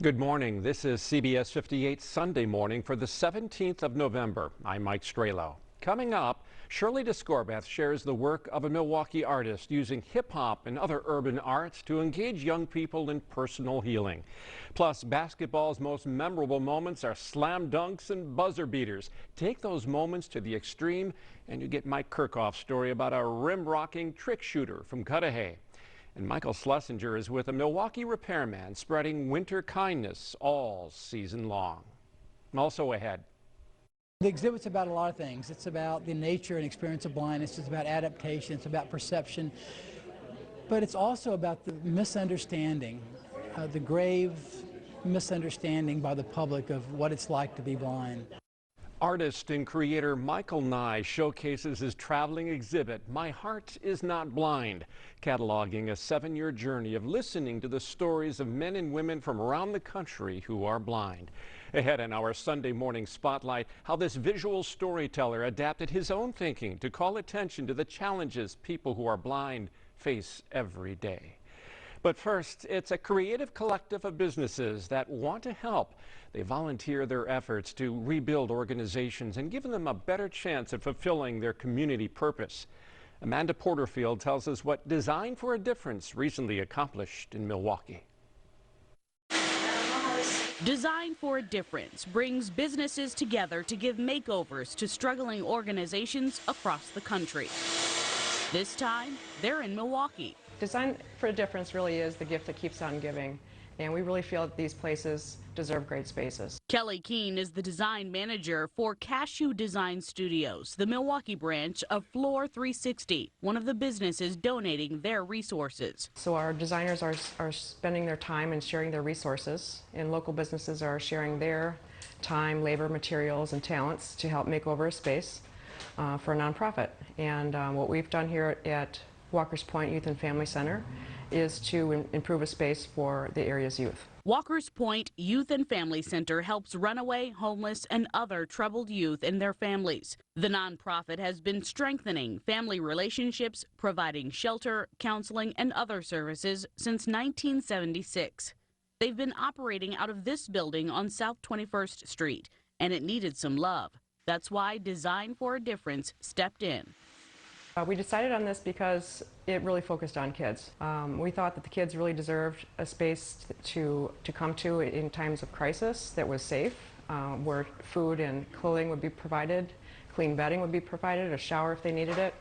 Good morning. This is CBS 58 Sunday morning for the 17th of November. I'm Mike Strehlow. Coming up, Shirley Discorbeth shares the work of a Milwaukee artist using hip-hop and other urban arts to engage young people in personal healing. Plus, basketball's most memorable moments are slam dunks and buzzer beaters. Take those moments to the extreme and you get Mike Kirchhoff's story about a rim-rocking trick shooter from Cudahy. And Michael Schlesinger is with a Milwaukee repairman spreading winter kindness all season long. Also ahead. The exhibit's about a lot of things. It's about the nature and experience of blindness. It's about adaptation. It's about perception. But it's also about the misunderstanding, the grave misunderstanding by the public of what it's like to be blind. Artist and creator Michael Nye showcases his traveling exhibit, My Heart Is Not Blind, cataloging a 7-year journey of listening to the stories of men and women from around the country who are blind. Ahead in our Sunday morning spotlight, how this visual storyteller adapted his own thinking to call attention to the challenges people who are blind face every day. But first, it's a creative collective of businesses that want to help. They volunteer their efforts to rebuild organizations and give them a better chance of fulfilling their community purpose. Amanda Porterfield tells us what Design for a Difference recently accomplished in Milwaukee. Design for a Difference brings businesses together to give makeovers to struggling organizations across the country. This time, they're in Milwaukee. Design for a Difference really is the gift that keeps on giving, and we really feel that these places deserve great spaces. Kelly Keene is the design manager for Cashew Design Studios, the Milwaukee branch of Floor 360, one of the businesses donating their resources. So our designers are spending their time and sharing their resources, and local businesses are sharing their time, labor, materials, and talents to help make over a space for a nonprofit. And what we've done here at Walker's Point Youth and Family Center is to improve a space for the area's youth. Walker's Point Youth and Family Center helps runaway, homeless, and other troubled youth and their families. The nonprofit has been strengthening family relationships, providing shelter, counseling, and other services since 1976. They've been operating out of this building on South 21st Street, and it needed some love. That's why Design for a Difference stepped in. We decided on this because it really focused on kids. We thought that the kids really deserved a space to come to in times of crisis that was safe, where food and clothing would be provided, clean bedding would be provided, a shower if they needed it.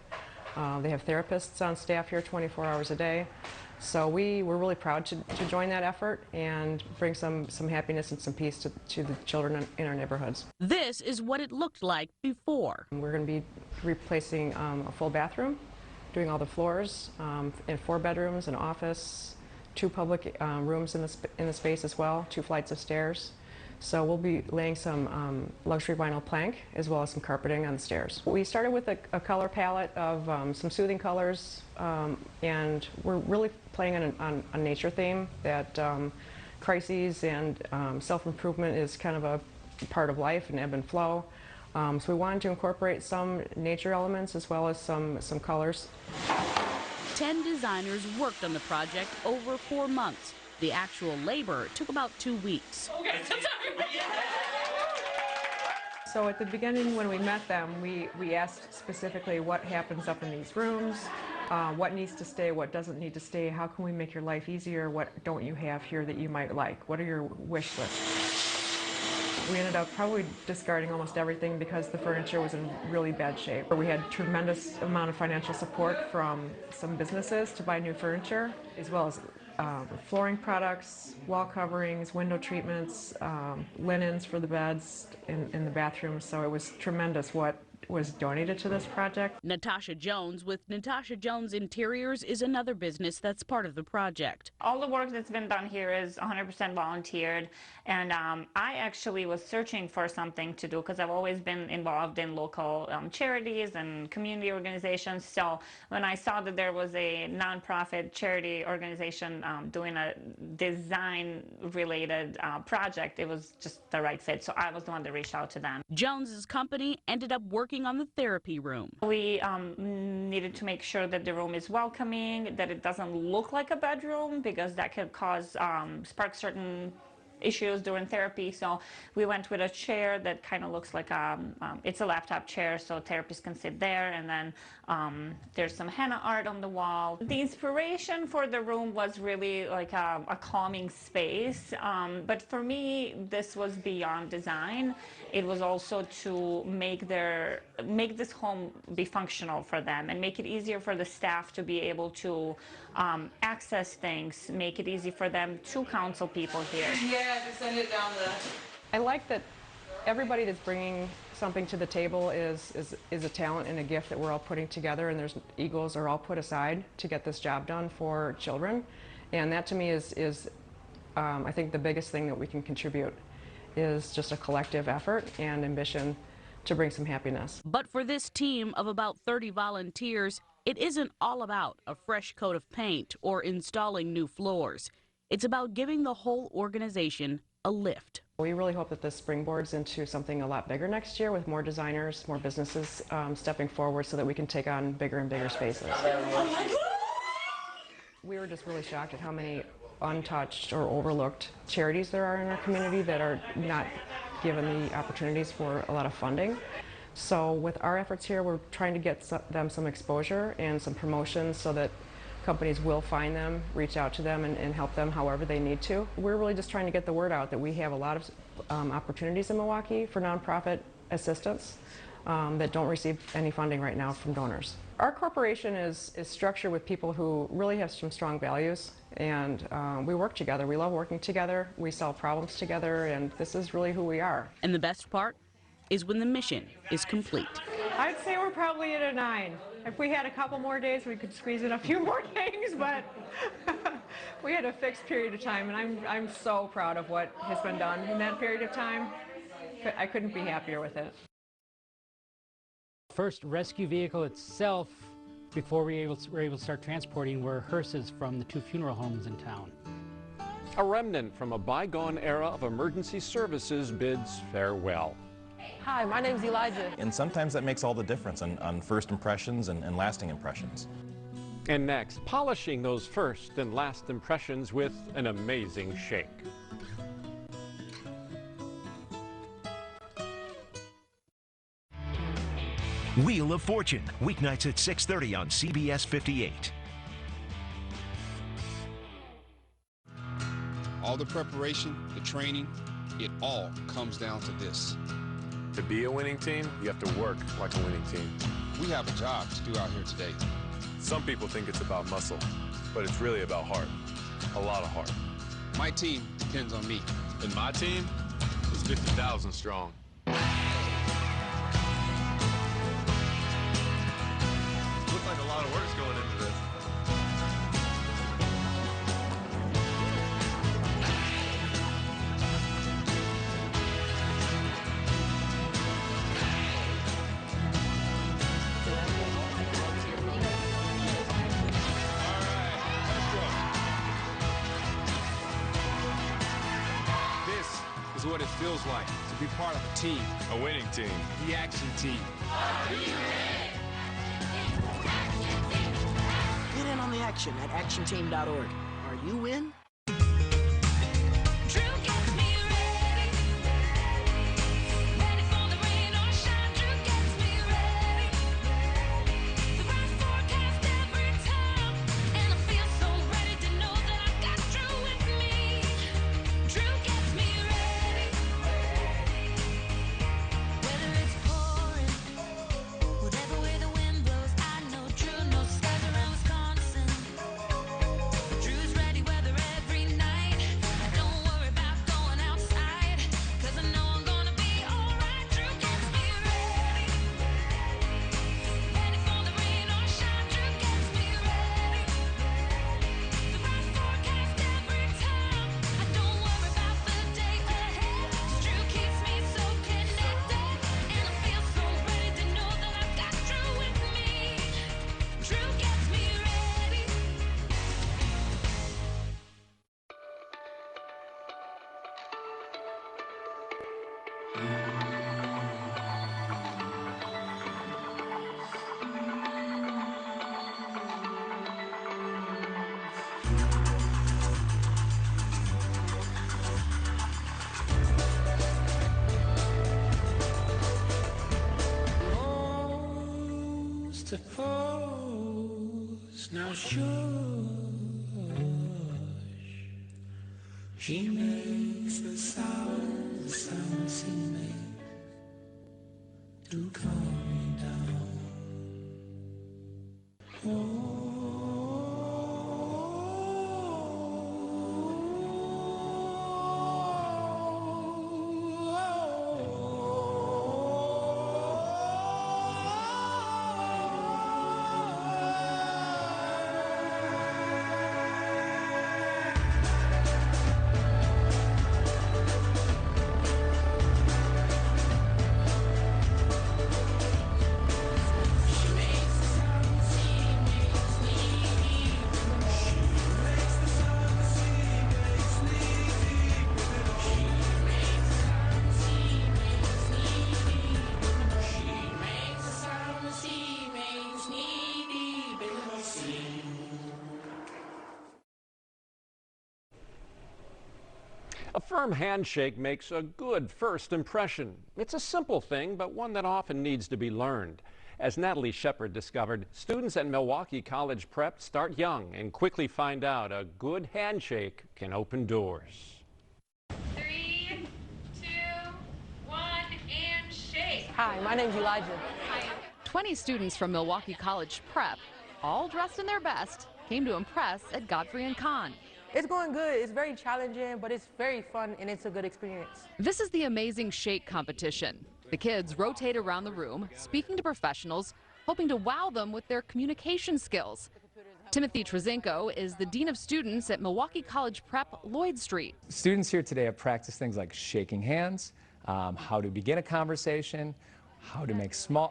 They have therapists on staff here 24 hours a day. So we were really proud to join that effort and bring some happiness and some peace to the children in our neighborhoods. This is what it looked like before. We're going to be replacing a full bathroom, doing all the floors, and 4 bedrooms, an office, 2 public rooms in the space as well, 2 flights of stairs. So we'll be laying some luxury vinyl plank as well as some carpeting on the stairs. We started with a color palette of some soothing colors, and we're really playing on a nature theme that crises and self-improvement is kind of a part of life and ebb and flow. So we wanted to incorporate some nature elements as well as some colors. 10 designers worked on the project over 4 months. The actual labor took about 2 weeks. So at the beginning when we met them, we asked specifically what happens up in these rooms, what needs to stay, what doesn't need to stay, how can we make your life easier, what don't you have here that you might like, what are your wish lists. We ended up probably discarding almost everything because the furniture was in really bad shape. We had tremendous amount of financial support from some businesses to buy new furniture, as well as flooring products, wall coverings, window treatments, linens for the beds in the bathrooms. So it was tremendous what was donated to this project. Natasha Jones with Natasha Jones Interiors is another business that's part of the project. All the work that's been done here is 100% volunteered, and I actually was searching for something to do because I've always been involved in local charities and community organizations. So when I saw that there was a nonprofit charity organization doing a design-related project, it was just the right fit. So I was the one that reached out to them. Jones's company ended up working on the therapy room. We needed to make sure that the room is welcoming, that it doesn't look like a bedroom, because that could cause spark certain issues during therapy. So we went with a chair that kind of looks like it's a laptop chair, so therapists can sit there, and then there's some henna art on the wall. The inspiration for the room was really like a calming space, but for me this was beyond design. It was also to make this home be functional for them and make it easier for the staff to be able to access things, make it easy for them to counsel people here. Yeah, just send it down I like that everybody that's bringing something to the table is a talent and a gift that we're all putting together, and there's egos are all put aside to get this job done for children. And that to me is I think the biggest thing that we can contribute is just a collective effort and ambition to bring some happiness. But for this team of about 30 volunteers, it isn't all about a fresh coat of paint or installing new floors. It's about giving the whole organization a lift. We really hope that this springboards into something a lot bigger next year, with more designers, more businesses stepping forward so that we can take on bigger and bigger spaces. We were just really shocked at how many untouched or overlooked charities there are in our community that are not given the opportunities for a lot of funding. So with our efforts here, we're trying to get them some exposure and some promotions so that companies will find them, reach out to them, and help them however they need to. We're really just trying to get the word out that we have a lot of opportunities in Milwaukee for nonprofit assistance that don't receive any funding right now from donors. Our corporation is structured with people who really have some strong values, and we work together. We love working together. We solve problems together, and this is really who we are. And the best part is when the mission is complete. I'd say we're probably at a 9. If we had a couple more days, we could squeeze in a few more things, but we had a fixed period of time, and I'm so proud of what has been done in that period of time. I couldn't be happier with it. First rescue vehicle itself, before we were able to start transporting, were hearses from the 2 funeral homes in town. A remnant from a bygone era of emergency services bids farewell. Hi, my name's Elijah. And sometimes that makes all the difference on first impressions and lasting impressions. And next, polishing those first and last impressions with an amazing shake. Wheel of Fortune, weeknights at 6:30 on CBS 58. All the preparation, the training, it all comes down to this. To be a winning team, you have to work like a winning team. We have a job to do out here today. Some people think it's about muscle, but it's really about heart. A lot of heart. My team depends on me. And my team is 50,000 strong. Looks like a lot of work's going into this. What it feels like to be part of a team. A winning team. The action team. Get in on the action at actionteam.org. Are you in? juxtaposed, now shush. She makes the sound she makes to calm me down. A firm handshake makes a good first impression. It's a simple thing, but one that often needs to be learned. As Natalie Shepard discovered, students at Milwaukee College Prep start young and quickly find out a good handshake can open doors. 3, 2, 1, and shake. Hi, my name's Elijah. 20 students from Milwaukee College Prep, all dressed in their best, came to impress at Godfrey and Kahn. It's going good. It's very challenging, but it's very fun and it's a good experience. This is the Amazing Shake competition. The kids rotate around the room, speaking to professionals, hoping to wow them with their communication skills. Timothy Trezinko is the Dean of Students at Milwaukee College Prep, Lloyd Street. Students here today have practiced things like shaking hands, how to begin a conversation, how to make small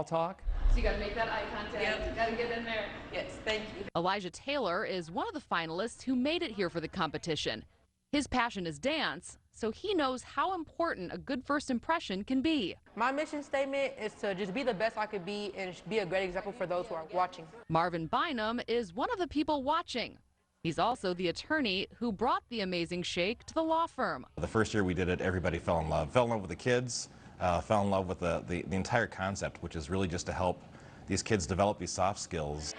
talk. So you got to make that eye contact. Yep. Got to get in there. Yes, thank you. Elijah Taylor is one of the finalists who made it here for the competition. His passion is dance, so he knows how important a good first impression can be. My mission statement is to just be the best I could be and be a great example for those who are watching. Marvin Bynum is one of the people watching. He's also the attorney who brought the Amazing Shake to the law firm. The first year we did it, everybody fell in love with the kids, fell in love with the entire concept, which is really just to help these kids develop these soft skills.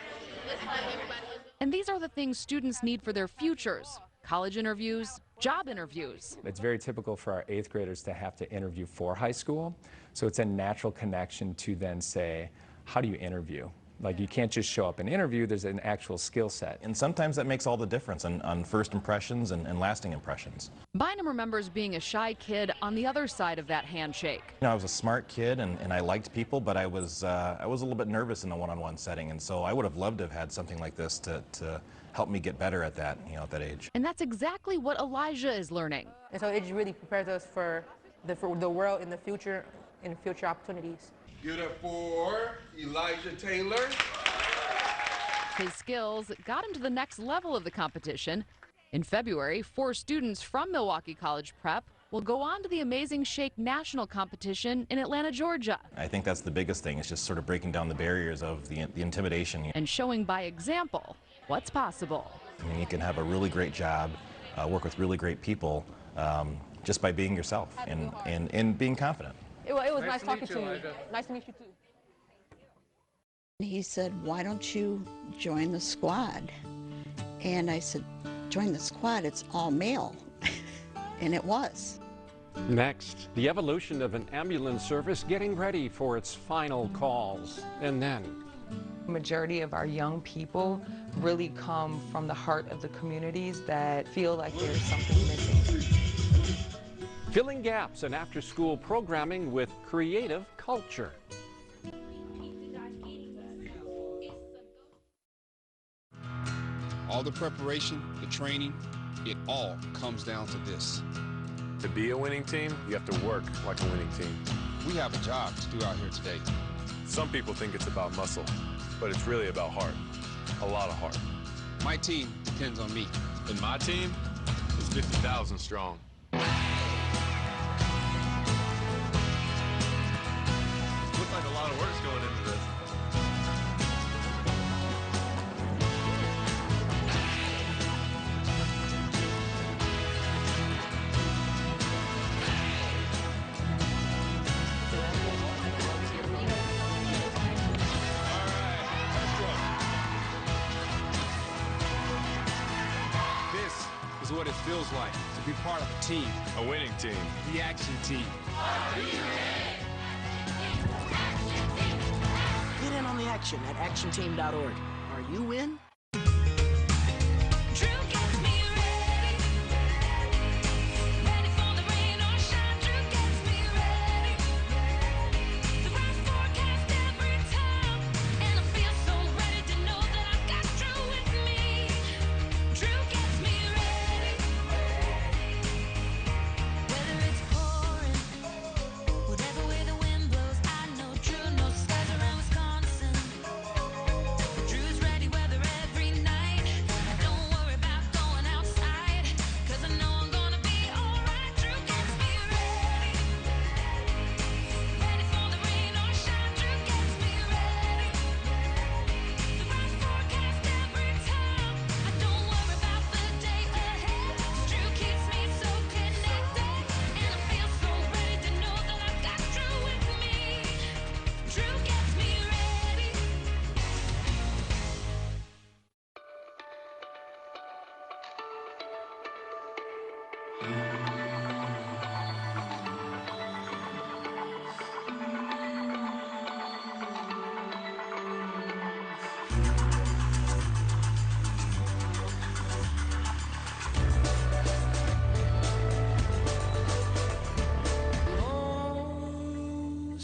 And these are the things students need for their futures: college interviews, job interviews. It's very typical for our 8th graders to have to interview for high school, so it's a natural connection to then say, how do you interview? Like, you can't just show up and interview, there's an actual skill set. And sometimes that makes all the difference on first impressions and lasting impressions. Bynum remembers being a shy kid on the other side of that handshake. You know, I was a smart kid and I liked people, but I was a little bit nervous in a one-on-one setting, and so I would have loved to have had something like this to help me get better at that, at that age. And that's exactly what Elijah is learning. And so it just really prepares us for the world in the future and future opportunities. Give it up for Elijah Taylor. His skills got him to the next level of the competition. In February, 4 students from Milwaukee College Prep will go on to the Amazing Shake National Competition in Atlanta, Georgia. I think that's the biggest thing, is just sort of breaking down the barriers of the intimidation. And showing by example what's possible. I mean, you can have a really great job, work with really great people, just by being yourself and being confident. It was nice talking to you. Nice to meet you too. He said, why don't you join the squad? And I said, join the squad, it's all male. And it was. Next, the evolution of an ambulance service getting ready for its final calls. And then, the majority of our young people really come from the heart of the communities that feel like there's something missing. filling gaps in after-school programming with creative culture. All the preparation, the training, it all comes down to this. To be a winning team, you have to work like a winning team. We have a job to do out here today. Some people think it's about muscle, but it's really about heart. A lot of heart. My team depends on me. And my team is 50,000 strong. Looks like a lot of work's going into this. it feels like to be part of a team. A winning team. The Action Team. Get in on the action at actionteam.org. Are you in?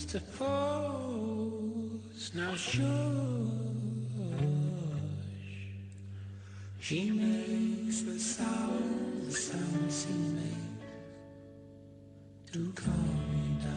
To pose, now shush. She makes the sound she makes to calm me down.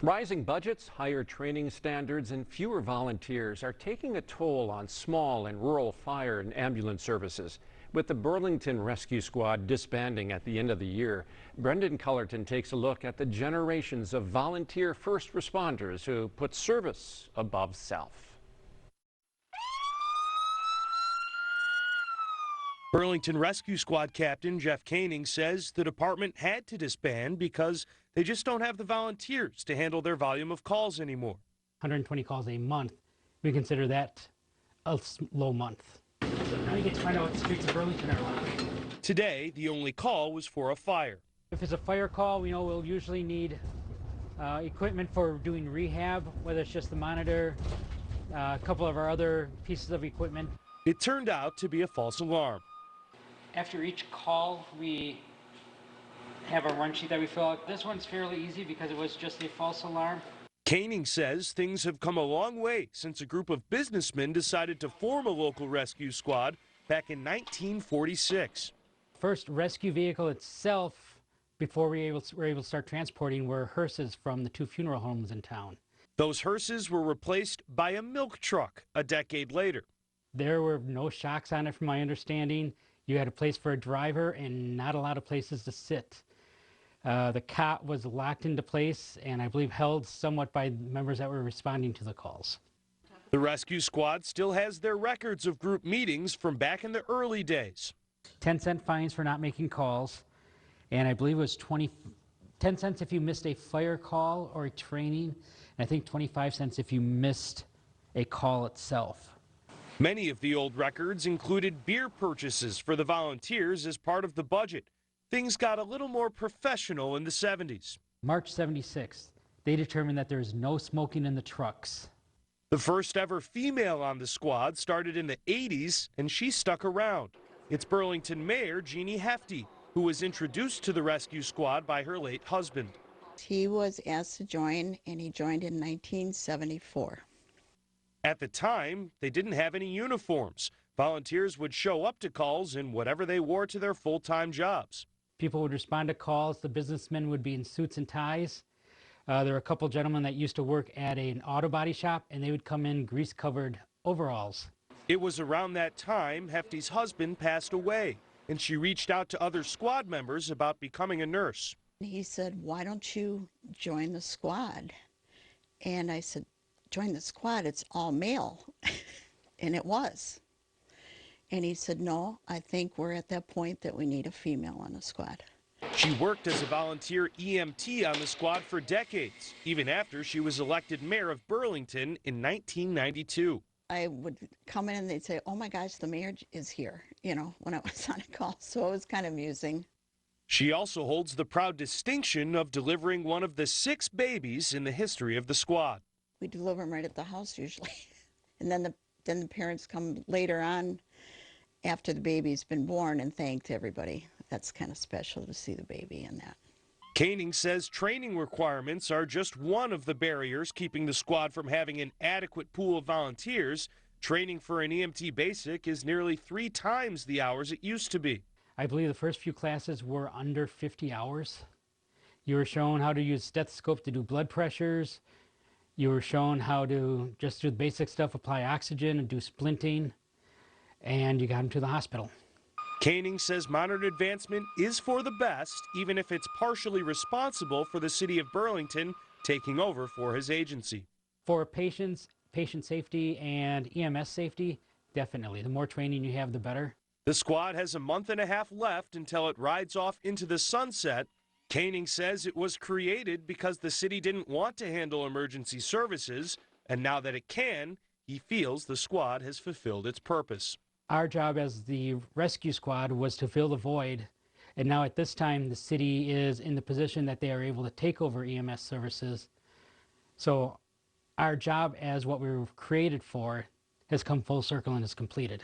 Rising budgets, higher training standards, and fewer volunteers are taking a toll on small and rural fire and ambulance services. With the Burlington Rescue Squad disbanding at the end of the year, Brendan Cullerton takes a look at the generations of volunteer first responders who put service above self. Burlington Rescue Squad Captain Jeff Koenig says the department had to disband because they just don't have the volunteers to handle their volume of calls anymore. 120 calls a month, we consider that a low month. Now you get to find out what the streets of Burlington are like. Today, the only call was for a fire. If it's a fire call, we know we'll usually need equipment for doing rehab, whether it's just the monitor, a couple of our other pieces of equipment. It turned out to be a false alarm. After each call, we have a run sheet that we fill out. This one's fairly easy because it was just a false alarm. Koenig says things have come a long way since a group of businessmen decided to form a local rescue squad back in 1946. First rescue vehicle itself, before we were able to start transporting, were hearses from the 2 funeral homes in town. Those hearses were replaced by a milk truck a decade later. There were no shocks on it, from my understanding. You had a place for a driver and not a lot of places to sit. The cot was locked into place and I believe held somewhat by members that were responding to the calls. The rescue squad still has their records of group meetings from back in the early days. 10-cent fines for not making calls, and I believe it was 10 cents if you missed a fire call or a training, and I think 25 cents if you missed a call itself. Many of the old records included beer purchases for the volunteers as part of the budget. Things got a little more professional in the 70s. March 76th, they determined that there is no smoking in the trucks. The first ever female on the squad started in the 80s, and she stuck around. It's Burlington Mayor Jeannie Hefty, who was introduced to the rescue squad by her late husband. He was asked to join, and he joined in 1974. At the time, they didn't have any uniforms. Volunteers would show up to calls in whatever they wore to their full-time jobs. People would respond to calls. The businessmen would be in suits and ties. There were a couple gentlemen that used to work at an auto body shop, and they would come in grease-covered overalls. It was around that time Hefty's husband passed away, and she reached out to other squad members about becoming a nurse. He said, "Why don't you join the squad?" And I said, "Join the squad, it's all male." And it was. And he said, "No, I think we're at that point that we need a female on the squad." She worked as a volunteer EMT on the squad for decades, even after she was elected mayor of Burlington in 1992. I would come in and they'd say, "Oh my gosh, the mayor is here," you know, when I was on a call. So it was kind of amusing. She also holds the proud distinction of delivering one of the 6 babies in the history of the squad. We deliver them right at the house usually. And then the parents come later on after the baby's been born and thanked everybody. That's kind of special to see the baby in that. Koenig says training requirements are just one of the barriers keeping the squad from having an adequate pool of volunteers. Training for an EMT basic is nearly 3 times the hours it used to be. I believe the first few classes were under 50 hours. You were shown how to use stethoscope to do blood pressures. You were shown how to just do the basic stuff, apply oxygen and do splinting, and you got them to the hospital. Koenig says modern advancement is for the best, even if it's partially responsible for the city of Burlington taking over for his agency. For patients, patient safety and EMS safety, definitely. The more training you have, the better. The squad has a month and a half left until it rides off into the sunset. Koenig says it was created because the city didn't want to handle emergency services, and now that it can, he feels the squad has fulfilled its purpose. Our job as the rescue squad was to fill the void, and now at this time the city is in the position that they are able to take over EMS services. So our job as what we were created for has come full circle and is completed.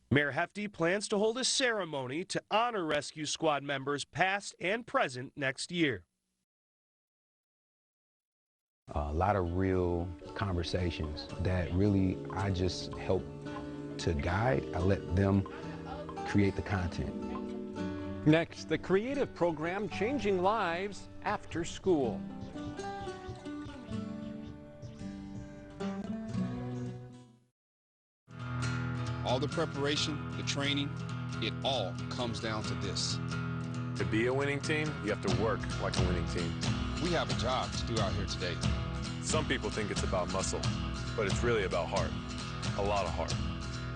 Mayor Hefty plans to hold a ceremony to honor rescue squad members past and present next year. A lot of real conversations that really I just help to guide. I let them create the content. Next, the creative program Changing Lives After School. All the preparation, the training, it all comes down to this. To be a winning team, you have to work like a winning team. We have a job to do out here today. Some people think it's about muscle, but it's really about heart. A lot of heart.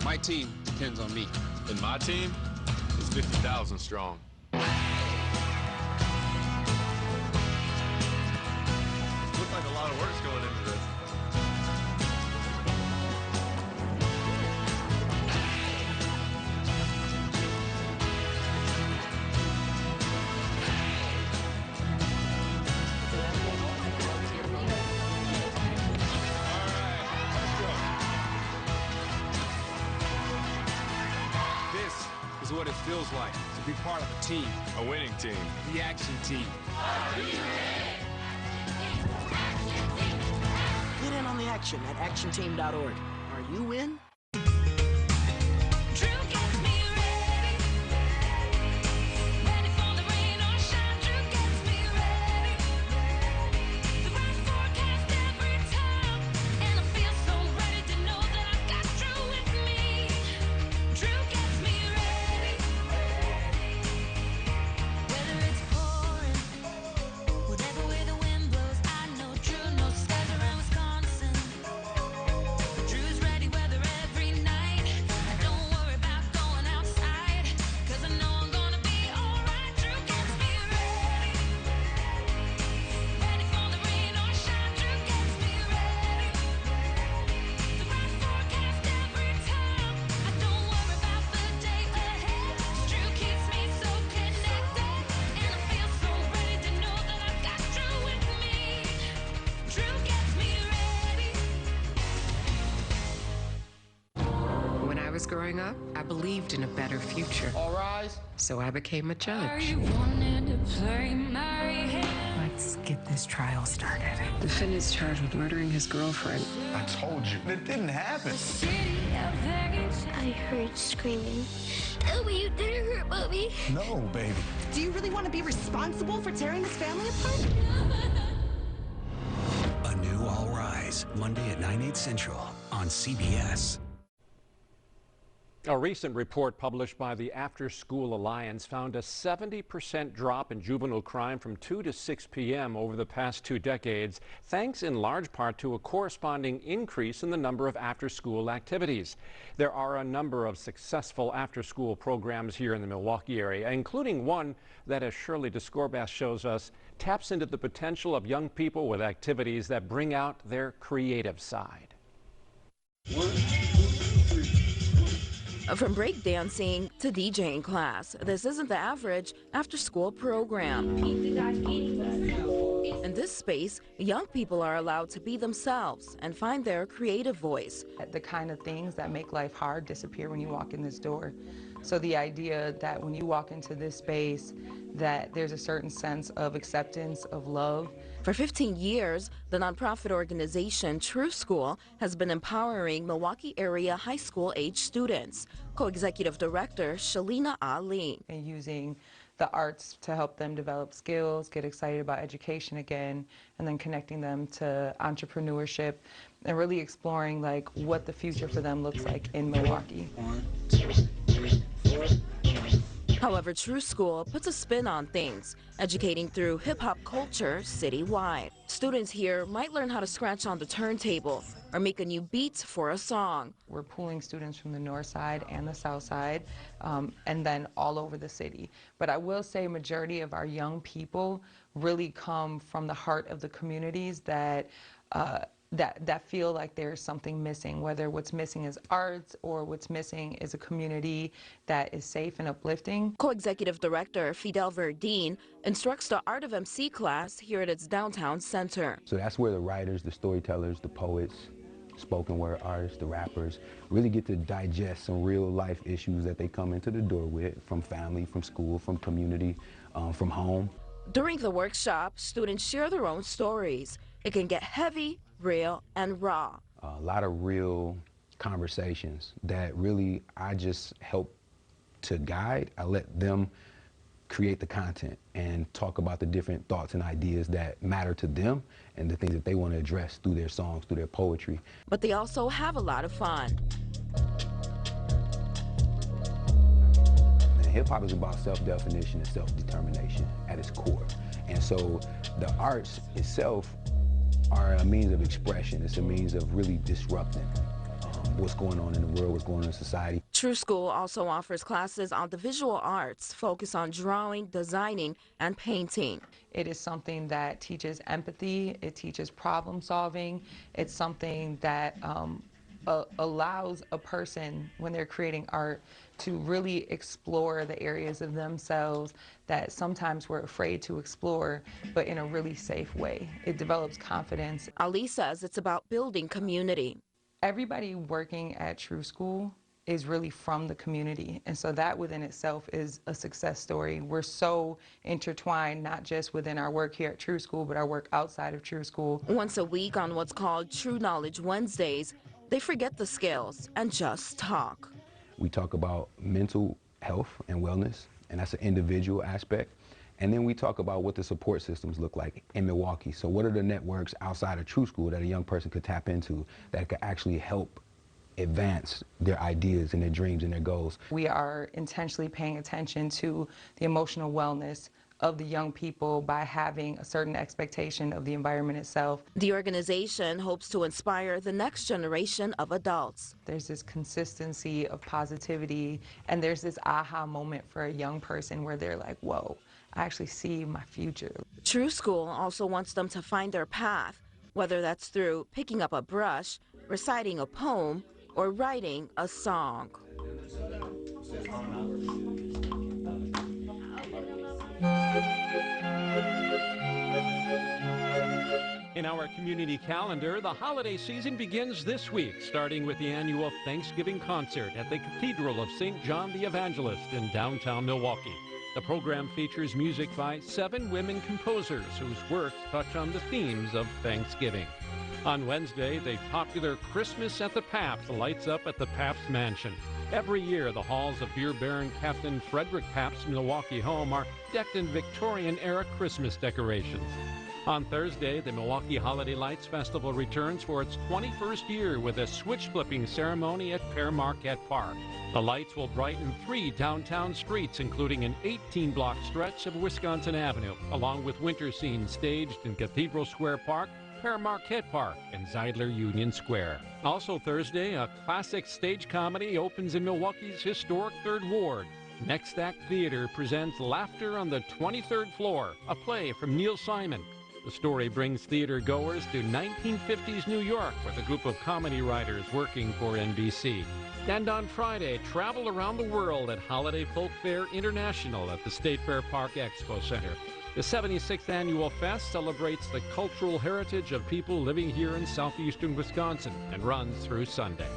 My team depends on me. And my team is 50,000 strong. Looks like a lot of work's going into this. Is what it feels like to be part of a team. A winning team. The action team. Get in on the action at actionteam.org. Are you in? Growing up, I believed in a better future. All rise. So I became a judge. My Let's get this trial started. The defendant's charged with murdering his girlfriend. I told you, it didn't happen. I heard screaming. Tell me you didn't hurt Mommy. No, baby. Do you really want to be responsible for tearing this family apart? A new All Rise, Monday at 9/8 Central on CBS. A recent report published by the After School Alliance found a 70% drop in juvenile crime from 2 to 6 p.m. over the past 2 decades, thanks in large part to a corresponding increase in the number of after-school activities. There are a number of successful after-school programs here in the Milwaukee area, including one that, as Shirley Discorbath shows us, taps into the potential of young people with activities that bring out their creative side. From breakdancing to DJing class, this isn't the average after-school program. In this space, young people are allowed to be themselves and find their creative voice. The kind of things that make life hard disappear when you walk in this door. So the idea that when you walk into this space, that there's a certain sense of acceptance, of love. For 15 years, the nonprofit organization True School has been empowering Milwaukee area high school age students. Co-executive director Shalina Ali. And using the arts to help them develop skills, get excited about education again, and then connecting them to entrepreneurship and really exploring like what the future for them looks like in Milwaukee. 1, 2, 3, 4. However, True School puts a spin on things, educating through hip-hop culture citywide. Students here might learn how to scratch on the turntable or make a new beat for a song. We're pooling students from the north side and the south side, and then all over the city. But I will say majority of our young people really come from the heart of the communities that feel like there's something missing, whether what's missing is arts or what's missing is a community that is safe and uplifting. Co-executive director Fidel Verdeen instructs the Art of MC class here at its downtown center. So that's where the writers, the storytellers, the poets, spoken word artists, the rappers, really get to digest some real life issues that they come into the door with from family, from school, from community, from home. During the workshop, students share their own stories. It can get heavy, real, and raw. A lot of real conversations that really I just help to guide. I let them create the content and talk about the different thoughts and ideas that matter to them and the things that they want to address through their songs, through their poetry. But they also have a lot of fun. Hip-hop is about self-definition and self-determination at its core. And so the arts itself are a means of expression. It's a means of really disrupting what's going on in the world, what's going on in society. True School also offers classes on the visual arts, focus on drawing, designing, and painting. It is something that teaches empathy, it teaches problem solving, it's something that allows a person, when they're creating art, to really explore the areas of themselves that sometimes we're afraid to explore, but in a really safe way. It develops confidence. Ali says it's about building community. Everybody working at True School is really from the community, and so that within itself is a success story. We're so intertwined, not just within our work here at True School, but our work outside of True School. Once a week on what's called True Knowledge Wednesdays, they forget the skills and just talk. We talk about mental health and wellness, and that's an individual aspect. And then we talk about what the support systems look like in Milwaukee. So what are the networks outside of True School that a young person could tap into that could actually help advance their ideas and their dreams and their goals? We are intentionally paying attention to the emotional wellness of the young people by having a certain expectation of the environment itself. The organization hopes to inspire the next generation of adults. There's this consistency of positivity, and there's this aha moment for a young person where they're like, whoa, I actually see my future. True School also wants them to find their path, whether that's through picking up a brush, reciting a poem, or writing a song. In our community calendar, the holiday season begins this week, starting with the annual Thanksgiving concert at the Cathedral of St. John the Evangelist in downtown Milwaukee. The program features music by 7 women composers whose works touch on the themes of Thanksgiving. On Wednesday, the popular Christmas at the Pabst lights up at the Pabst Mansion. Every year, the halls of beer baron Captain Frederick Pabst's Milwaukee home are decked in Victorian-era Christmas decorations. On Thursday, the Milwaukee Holiday Lights Festival returns for its 21st year with a switch-flipping ceremony at Pear Marquette Park. The lights will brighten 3 downtown streets, including an 18-block stretch of Wisconsin Avenue, along with winter scenes staged in Cathedral Square Park, Pear Marquette Park, and Zeidler Union Square. Also Thursday, a classic stage comedy opens in Milwaukee's historic 3rd Ward. Next Act Theater presents Laughter on the 23rd Floor, a play from Neil Simon. The story brings theater goers to 1950s New York with a group of comedy writers working for NBC. And on Friday, travel around the world at Holiday Folk Fair International at the State Fair Park Expo Center. The 76th Annual Fest celebrates the cultural heritage of people living here in southeastern Wisconsin and runs through Sunday.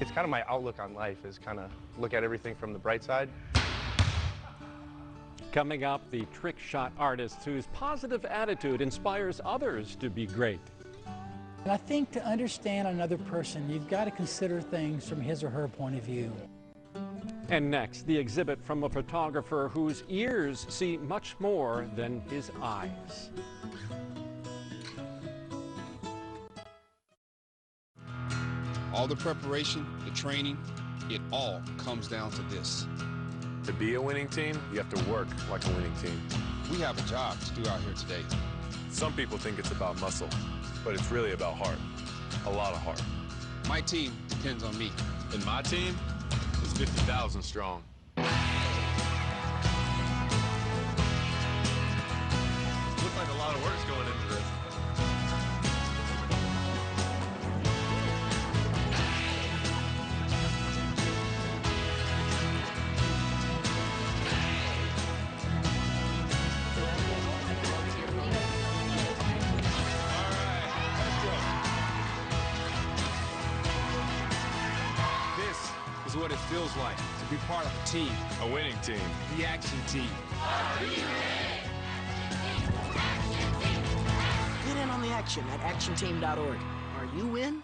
It's kind of my outlook on life, is kind of look at everything from the bright side. Coming up, the trick shot artist whose positive attitude inspires others to be great. And I think to understand another person, you've got to consider things from his or her point of view. And next, the exhibit from a photographer whose ears see much more than his eyes. All the preparation, the training, it all comes down to this. To be a winning team, you have to work like a winning team. We have a job to do out here today. Some people think it's about muscle, but it's really about heart. A lot of heart. My team depends on me. And my team is 50,000 strong. Looks like a lot of work's going into this. Is what it feels like to be part of a team. A winning team. The action team. Get in on the action at actionteam.org. Are you in?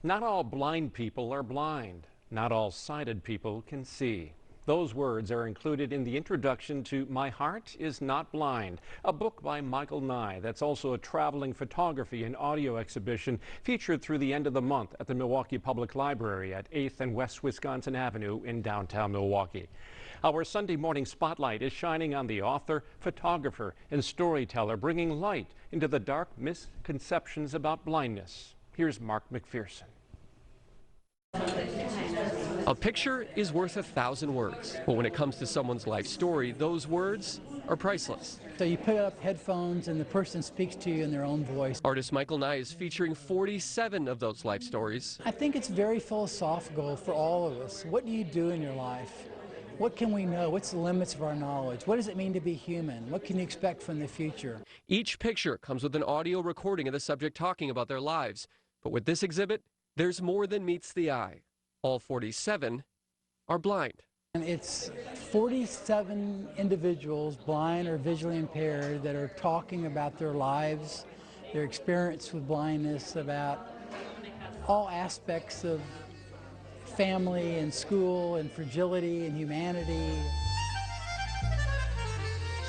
Not all blind people are blind. Not all sighted people can see. Those words are included in the introduction to My Heart Is Not Blind, a book by Michael Nye that's also a traveling photography and audio exhibition featured through the end of the month at the Milwaukee Public Library at 8th and West Wisconsin Avenue in downtown Milwaukee. Our Sunday morning spotlight is shining on the author, photographer, and storyteller, bringing light into the dark misconceptions about blindness. Here's Mark McPherson. A picture is worth 1,000 words, but when it comes to someone's life story, those words are priceless. So you put up headphones and the person speaks to you in their own voice. Artist Michael Nye is featuring 47 of those life stories. I think it's very philosophical for all of us. What do you do in your life? What can we know? What's the limits of our knowledge? What does it mean to be human? What can you expect from the future? Each picture comes with an audio recording of the subject talking about their lives. But with this exhibit, there's more than meets the eye. All 47 are blind. And it's 47 individuals, blind or visually impaired, that are talking about their lives, their experience with blindness, about all aspects of family and school and fragility and humanity.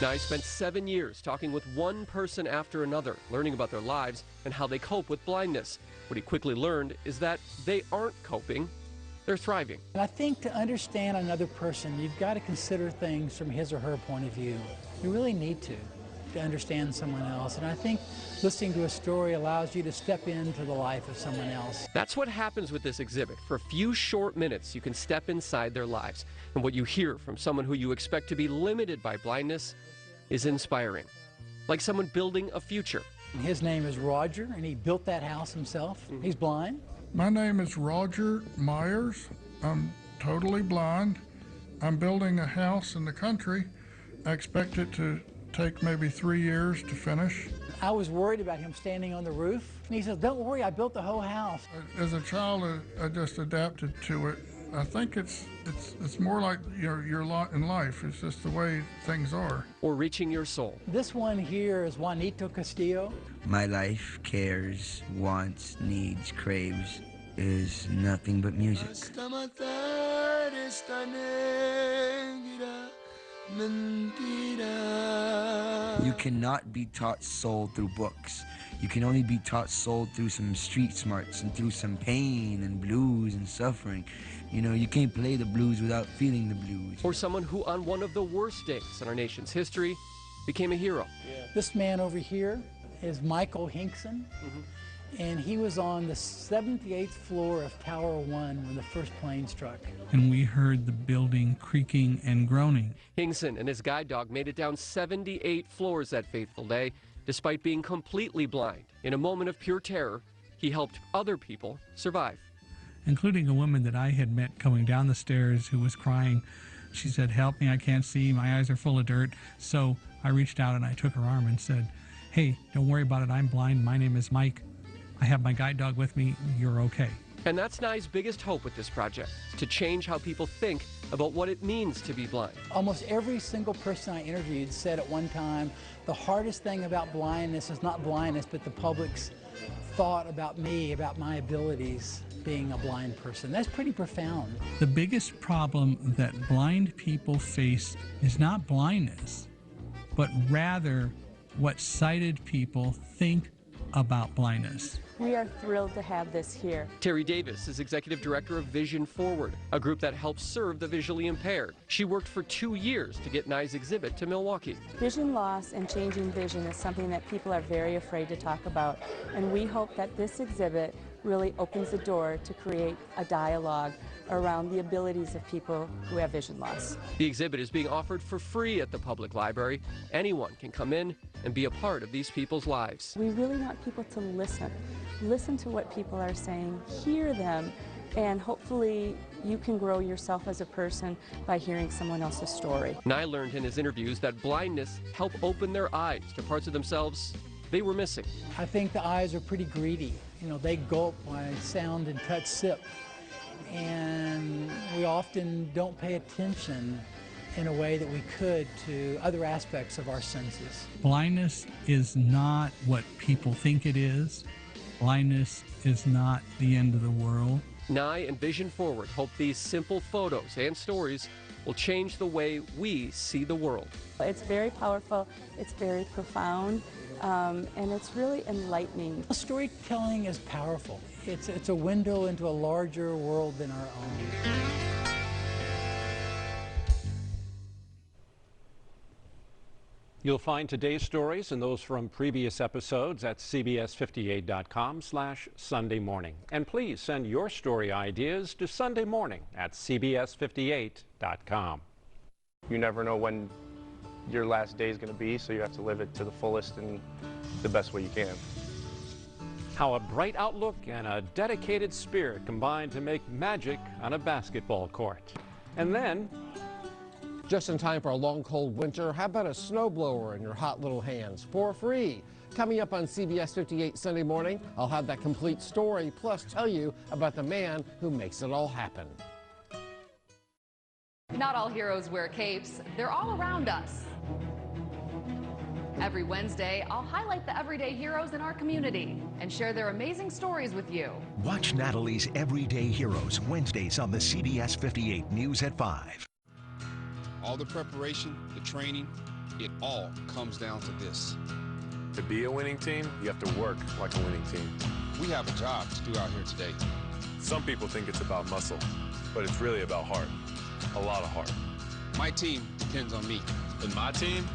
Nye spent 7 years talking with one person after another, learning about their lives and how they cope with blindness. What he quickly learned is that they aren't coping, they're thriving. And I think to understand another person, you've got to consider things from his or her point of view. You really need to understand someone else. And I think listening to a story allows you to step into the life of someone else. That's what happens with this exhibit. For a few short minutes, you can step inside their lives. And what you hear from someone who you expect to be limited by blindness is inspiring. Like someone building a future. His name is Roger, and he built that house himself. He's blind. My name is Roger Myers. I'm totally blind. I'm building a house in the country. I expect it to take maybe 3 years to finish. I was worried about him standing on the roof, and he says, "Don't worry, I built the whole house." As a child, I just adapted to it. I think it's more like your lot in life. It's just the way things are. Or reaching your soul. This one here is Juanito Castillo. My life, cares, wants, needs, craves, is nothing but music. You cannot be taught soul through books. You can only be taught soul through some street smarts and through some pain and blues and suffering. You know, you can't play the blues without feeling the blues. Or someone who, on one of the worst days in our nation's history, became a hero. This man over here is Michael Hinkson, and he was on the 78th floor of Tower 1 when the first plane struck. And we heard the building creaking and groaning. Hinkson and his guide dog made it down 78 floors that fateful day, despite being completely blind. In a moment of pure terror, he helped other people survive. Including a woman that I had met coming down the stairs who was crying. She said, "Help me, I can't see, my eyes are full of dirt." So I reached out and I took her arm and said, "Hey, don't worry about it, I'm blind, my name is Mike. I have my guide dog with me, you're okay." And that's Nye's biggest hope with this project, to change how people think about what it means to be blind. Almost every single person I interviewed said at one time, the hardest thing about blindness is not blindness, but the public's thought about me, about my abilities, being a blind person. That's pretty profound. The biggest problem that blind people face is not blindness, but rather what sighted people think about blindness. We are thrilled to have this here. Terry Davis is executive director of Vision Forward, a group that helps serve the visually impaired. She worked for 2 years to get Nye's exhibit to Milwaukee. Vision loss and changing vision is something that people are very afraid to talk about, and we hope that this exhibit really opens the door to create a dialogue around the abilities of people who have vision loss. The exhibit is being offered for free at the public library. Anyone can come in and be a part of these people's lives. We really want people to listen to what people are saying, hear them, and hopefully you can grow yourself as a person by hearing someone else's story. Nye learned in his interviews that blindness helped open their eyes to parts of themselves they were missing. I think the eyes are pretty greedy. You know, they gulp when sound and touch sip. And we often don't pay attention in a way that we could to other aspects of our senses. Blindness is not what people think it is. Blindness is not the end of the world. Nye and Vision Forward hope these simple photos and stories will change the way we see the world. It's very powerful, it's very profound, and it's really enlightening. Storytelling is powerful. It's a window into a larger world than our own. You'll find today's stories and those from previous episodes at cbs58.com/Sunday morning. And please send your story ideas to Sunday morning at cbs58.com. You never know when your last day is going to be, so you have to live it to the fullest and the best way you can. How a bright outlook and a dedicated spirit combine to make magic on a basketball court. And then, just in time for a long, cold winter, how about a snowblower in your hot little hands for free? Coming up on CBS 58 Sunday morning, I'll have that complete story, plus tell you about the man who makes it all happen. Not all heroes wear capes. They're all around us. Every Wednesday, I'll highlight the everyday heroes in our community and share their amazing stories with you. Watch Natalie's Everyday Heroes Wednesdays on the CBS 58 News at 5. All the preparation, the training, it all comes down to this. To be a winning team, you have to work like a winning team. We have a job to do out here today. Some people think it's about muscle, but it's really about heart. A lot of heart. My team depends on me. And my team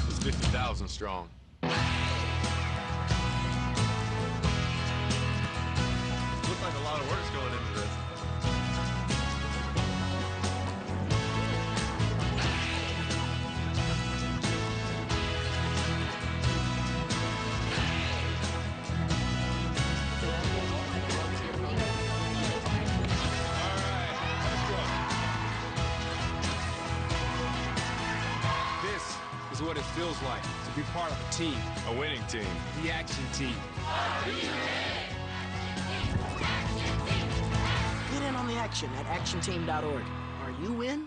is 50,000 strong. Looks like a lot of work's going into this. Is what it feels like to be part of a team. A winning team. The action team. Get in on the action at actionteam.org. Are you in?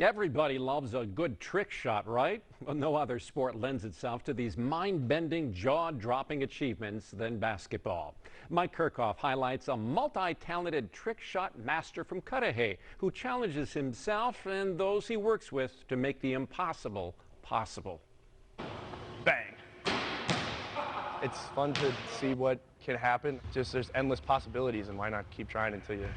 Everybody loves a good trick shot, right? Well, no other sport lends itself to these mind-bending, jaw-dropping achievements than basketball. Mike Kirchhoff highlights a multi-talented trick shot master from Cudahy who challenges himself and those he works with to make the impossible possible. Bang. It's fun to see what can happen. Just there's endless possibilities, and why not keep trying until you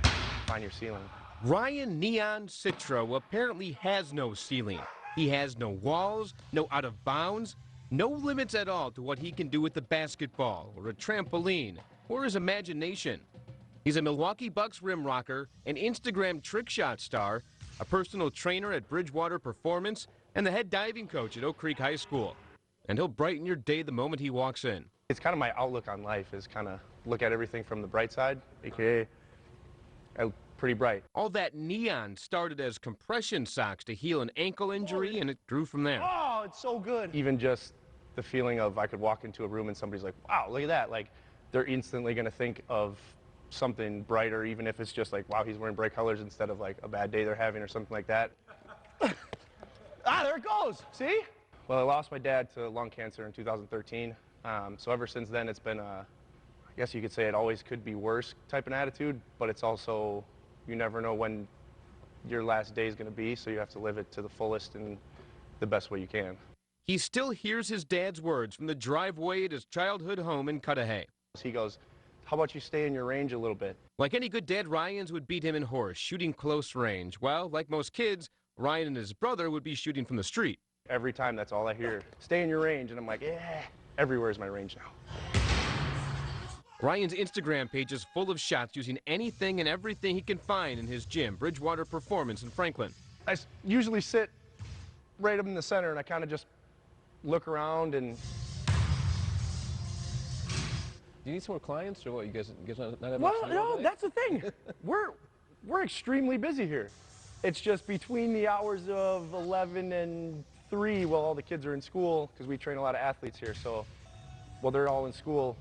find your ceiling. Ryan Neon Citro apparently has no ceiling. He has no walls, no out of bounds, no limits at all to what he can do with a basketball or a trampoline or his imagination. He's a Milwaukee Bucks rim rocker, an Instagram trick shot star, a personal trainer at Bridgewater Performance, and the head diving coach at Oak Creek High School. And he'll brighten your day the moment he walks in. It's kind of my outlook on life, is kind of look at everything from the bright side, aka pretty bright. All that neon started as compression socks to heal an ankle injury, and it grew from there. Oh, it's so good. Even just the feeling of I could walk into a room and somebody's like, wow, look at that. Like, they're instantly going to think of something brighter, even if it's just like, wow, he's wearing bright colors instead of like a bad day they're having or something like that. There it goes. See? Well, I lost my dad to lung cancer in 2013. So ever since then, it's been I guess you could say it always could be worse type of attitude, but it's also, you never know when your last day is going to be, so you have to live it to the fullest and the best way you can. He still hears his dad's words from the driveway at his childhood home in Cudahy. He goes, how about you stay in your range a little bit? Like any good dad, Ryan's would beat him in horse, shooting close range. Well, like most kids, Ryan and his brother would be shooting from the street. Every time, that's all I hear. Stay in your range, and I'm like, yeah, everywhere is my range now. Ryan's Instagram page is full of shots using anything and everything he can find in his gym, Bridgewater Performance in Franklin. I usually sit right up in the center, and I kind of just look around and... Do you need some more clients, or what? You guys not have Well, no, that's the thing. We're extremely busy here. It's just between the hours of 11 and 3, while all the kids are in school, because we train a lot of athletes here, so while they're all in school,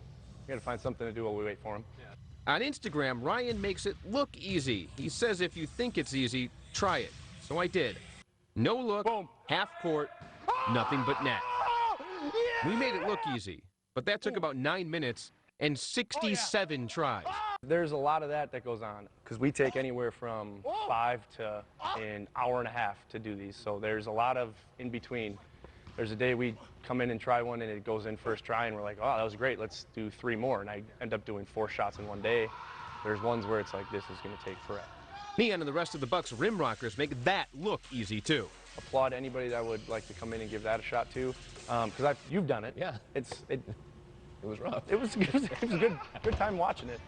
we got to find something to do while we wait for them. Yeah. On Instagram, Ryan makes it look easy. He says if you think it's easy, try it. So I did. No look, boom, half court, nothing but net. Yeah! We made it look easy, but that took about 9 minutes and 67 tries. There's a lot of that goes on, because we take anywhere from 5 to an hour and a half to do these, so there's a lot of in between. There's a day we come in and try one and it goes in first try and we're like, oh, that was great, let's do 3 more. And I end up doing 4 shots in one day. There's ones where it's like, this is going to take forever. Neon and the rest of the Bucks rim rockers make that look easy too. Applaud anybody that would like to come in and give that a shot too, because you've done it. Yeah. It was rough. It was a good time watching it.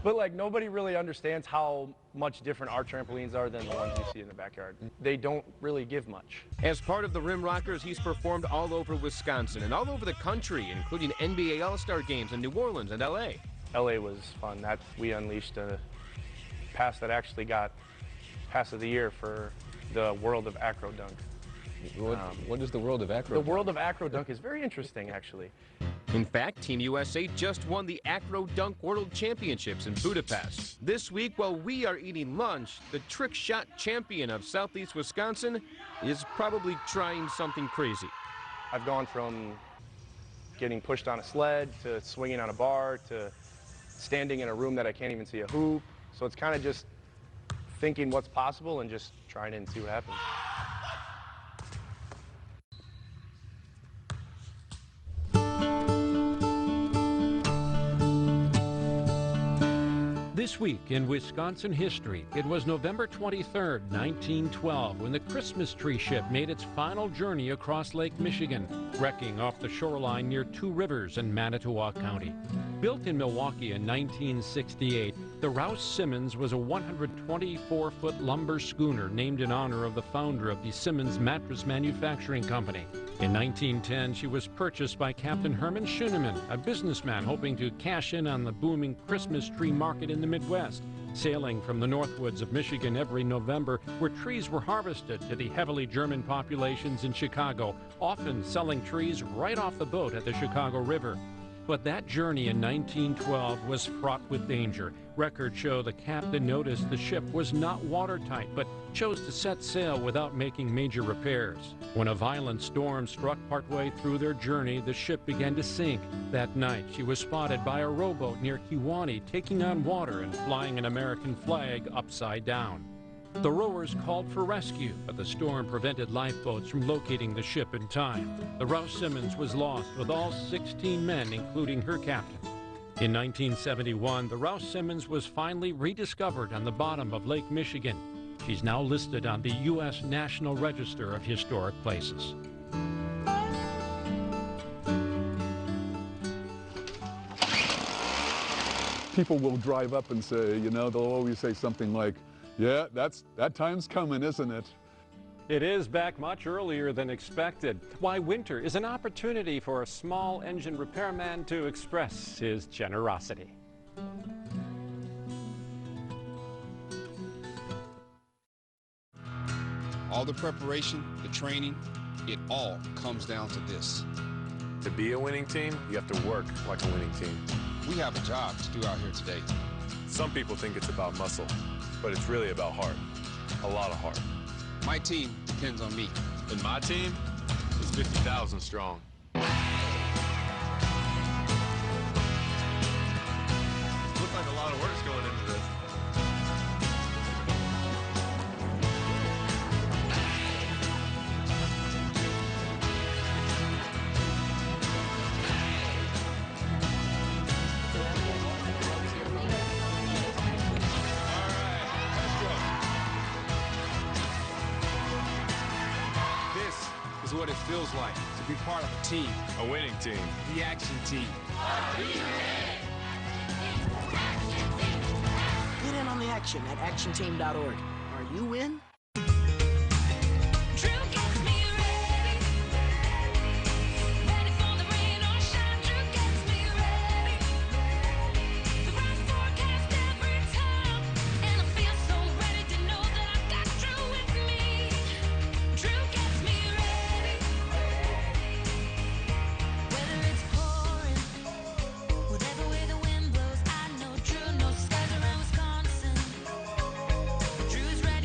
But like nobody really understands how much different our trampolines are than the ones you see in the backyard. They don't really give much. As part of the Rim Rockers, he's performed all over Wisconsin and all over the country, including NBA All-Star games in New Orleans and LA. LA was fun. That we unleashed a pass that actually got Pass of the Year for the World of Acro Dunk. What is the World of Acro The Dunk? World of Acro Dunk is very interesting, actually. In fact, Team USA just won the Acro Dunk World Championships in Budapest. This week, while we are eating lunch, the trick shot champion of Southeast Wisconsin is probably trying something crazy. I've gone from getting pushed on a sled to swinging on a bar to standing in a room that I can't even see a hoop. So it's kind of just thinking what's possible and just trying it and see what happens. This week in Wisconsin history, it was November 23rd, 1912, when the Christmas tree ship made its final journey across Lake Michigan, wrecking off the shoreline near Two Rivers in Manitowoc County. Built in Milwaukee in 1968, the Rouse Simmons was a 124-foot lumber schooner named in honor of the founder of the Simmons Mattress Manufacturing Company. In 1910, she was purchased by Captain Herman Schooneman, a businessman hoping to cash in on the booming Christmas tree market in the Midwest, sailing from the Northwoods of Michigan every November, where trees were harvested to the heavily German populations in Chicago, often selling trees right off the boat at the Chicago River. But that journey in 1912 was fraught with danger. Records show the captain noticed the ship was not watertight, but chose to set sail without making major repairs. When a violent storm struck partway through their journey, the ship began to sink. That night, she was spotted by a rowboat near Kewanee, taking on water and flying an American flag upside down. The rowers called for rescue, but the storm prevented lifeboats from locating the ship in time. The Rouse Simmons was lost with all 16 men, including her captain. In 1971, the Rouse Simmons was finally rediscovered on the bottom of Lake Michigan. She's now listed on the U.S. National Register of Historic Places. People will drive up and say, you know, they'll always say something like, yeah, that time's coming, isn't it? It is back much earlier than expected. Why winter is an opportunity for a small engine repairman to express his generosity. All the preparation, the training, it all comes down to this. To be a winning team, you have to work like a winning team. We have a job to do out here today. Some people think it's about muscle, but it's really about heart. A lot of heart. My team depends on me. And my team is 50,000 strong. Looks like a lot of work's going into this. Is what it feels like to be part of a team. A winning team. The action team. Get in on the action at actionteam.org. Are you in?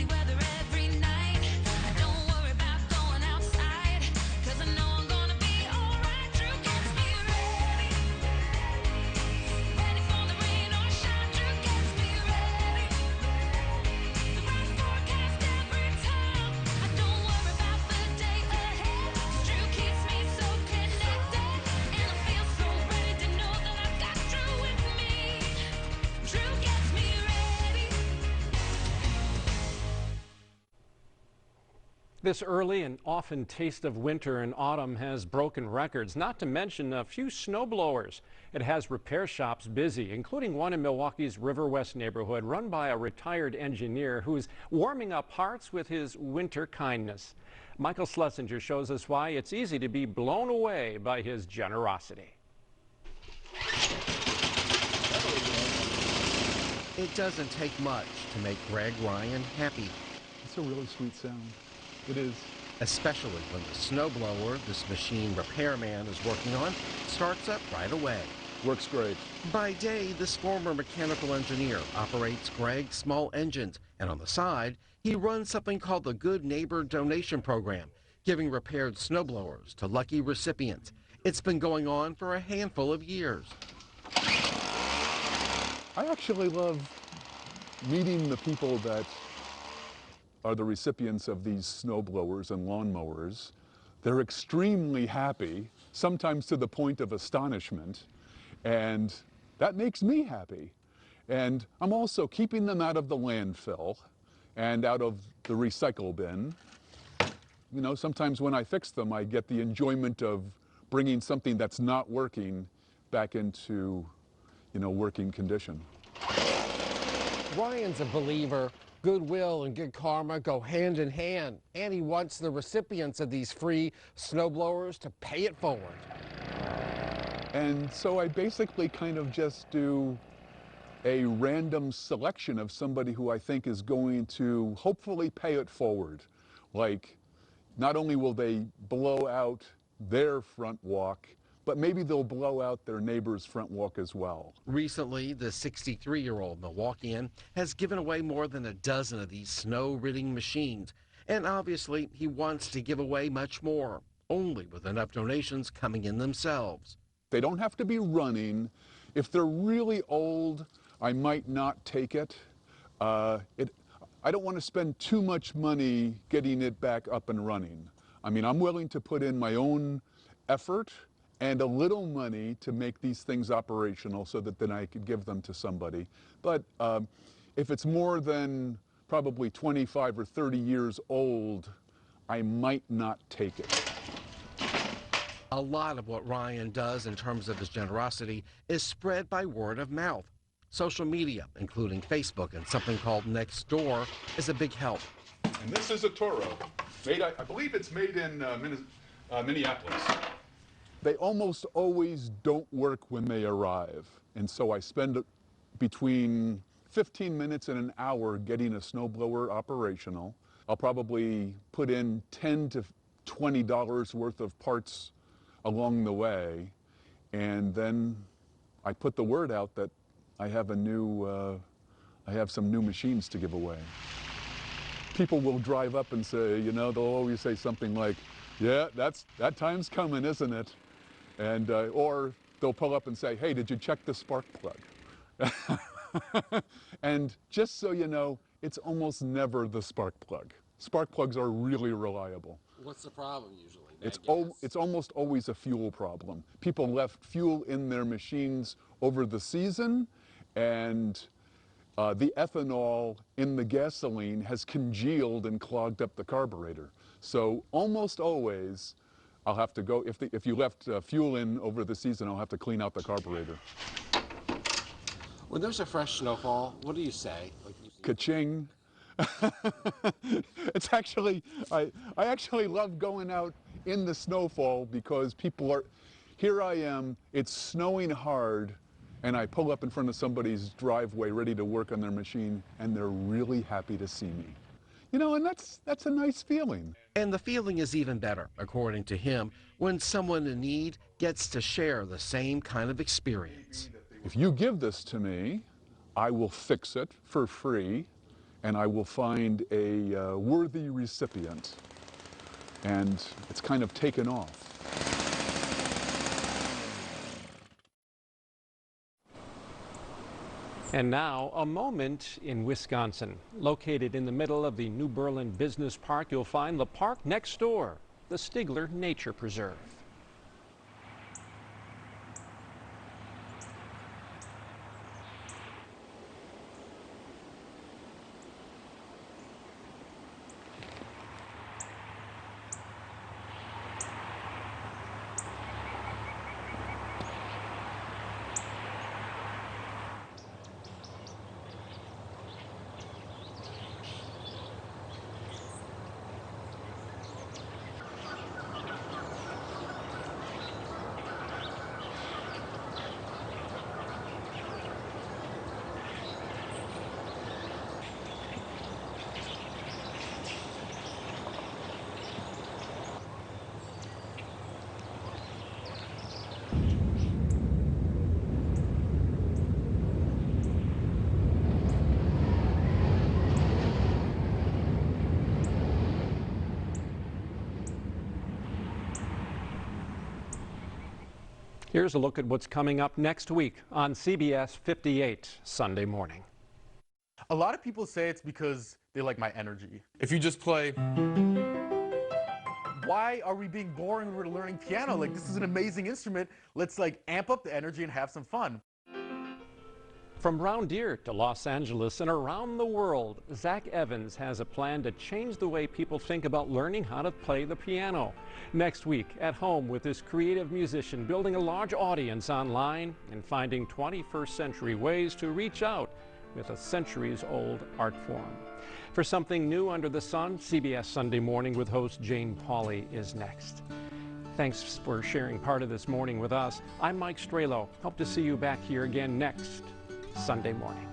Whether This early and often taste of winter and autumn has broken records, not to mention a few snowblowers. It has repair shops busy, including one in Milwaukee's River West neighborhood run by a retired engineer who's warming up hearts with his winter kindness. Michael Schlesinger shows us why it's easy to be blown away by his generosity. It doesn't take much to make Greg Ryan happy. It's a really sweet sound. It is. Especially when the snowblower this machine repairman is working on starts up right away. Works great. By day, this former mechanical engineer operates Greg's small engines, and on the side, he runs something called the Good Neighbor Donation Program, giving repaired snowblowers to lucky recipients. It's been going on for a handful of years. I actually love meeting the people that are the recipients of these snowblowers and lawnmowers. They're extremely happy, sometimes to the point of astonishment, and that makes me happy. And I'm also keeping them out of the landfill and out of the recycle bin. You know, sometimes when I fix them, I get the enjoyment of bringing something that's not working back into, working condition. Ryan's a believer. Goodwill and good karma go hand in hand, and he wants the recipients of these free snowblowers to pay it forward. And so I basically kind of just do a random selection of somebody who I think is going to hopefully pay it forward. Like, not only will they blow out their front walk, but maybe they'll blow out their neighbor's front walk as well. Recently, the 63-year-old Milwaukeean has given away more than a dozen of these snow-ridding machines. And obviously, he wants to give away much more, only with enough donations coming in themselves. They don't have to be running. If they're really old, I might not take it. I don't want to spend too much money getting it back up and running. I mean, I'm willing to put in my own effort and a little money to make these things operational so that then I could give them to somebody. But if it's more than probably 25 or 30 years old, I might not take it. A lot of what Ryan does in terms of his generosity is spread by word of mouth. Social media, including Facebook and something called Nextdoor, is a big help. And this is a Toro. I believe it's made in Minneapolis. They almost always don't work when they arrive. And so I spend between 15 minutes and an hour getting a snowblower operational. I'll probably put in $10 to $20 worth of parts along the way. And then I put the word out that I have some new machines to give away. People will drive up and say, they'll always say something like, yeah, that time's coming, isn't it? And, or they'll pull up and say, hey, did you check the spark plug? And just so you know, it's almost never the spark plug. Spark plugs are really reliable. What's the problem usually? It's almost always a fuel problem. People left fuel in their machines over the season, and the ethanol in the gasoline has congealed and clogged up the carburetor. So almost always, I'll have to go, if you left fuel in over the season, I'll have to clean out the carburetor. When there's a fresh snowfall, what do you say? Ka-ching. It's actually, I actually love going out in the snowfall because people are, here I am, it's snowing hard, and I pull up in front of somebody's driveway ready to work on their machine, and they're really happy to see me. And that's a nice feeling. And the feeling is even better, according to him, when someone in need gets to share the same kind of experience. If you give this to me, I will fix it for free, and I will find a worthy recipient. And it's kind of taken off. And now, a moment in Wisconsin. Located in the middle of the New Berlin Business Park, you'll find the park next door, the Stigler Nature Preserve. Here's a look at what's coming up next week on CBS 58 Sunday morning. A lot of people say it's because they like my energy. If you just play, why are we being boring when we're learning piano? Like, this is an amazing instrument. Let's like amp up the energy and have some fun. From Round Deer to Los Angeles and around the world, Zach Evans has a plan to change the way people think about learning how to play the piano. Next week, at home with this creative musician, building a large audience online and finding 21st century ways to reach out with a centuries-old art form. For something new under the sun, CBS Sunday Morning with host Jane Pauley is next. Thanks for sharing part of this morning with us. I'm Mike Strehlow. Hope to see you back here again next Sunday morning.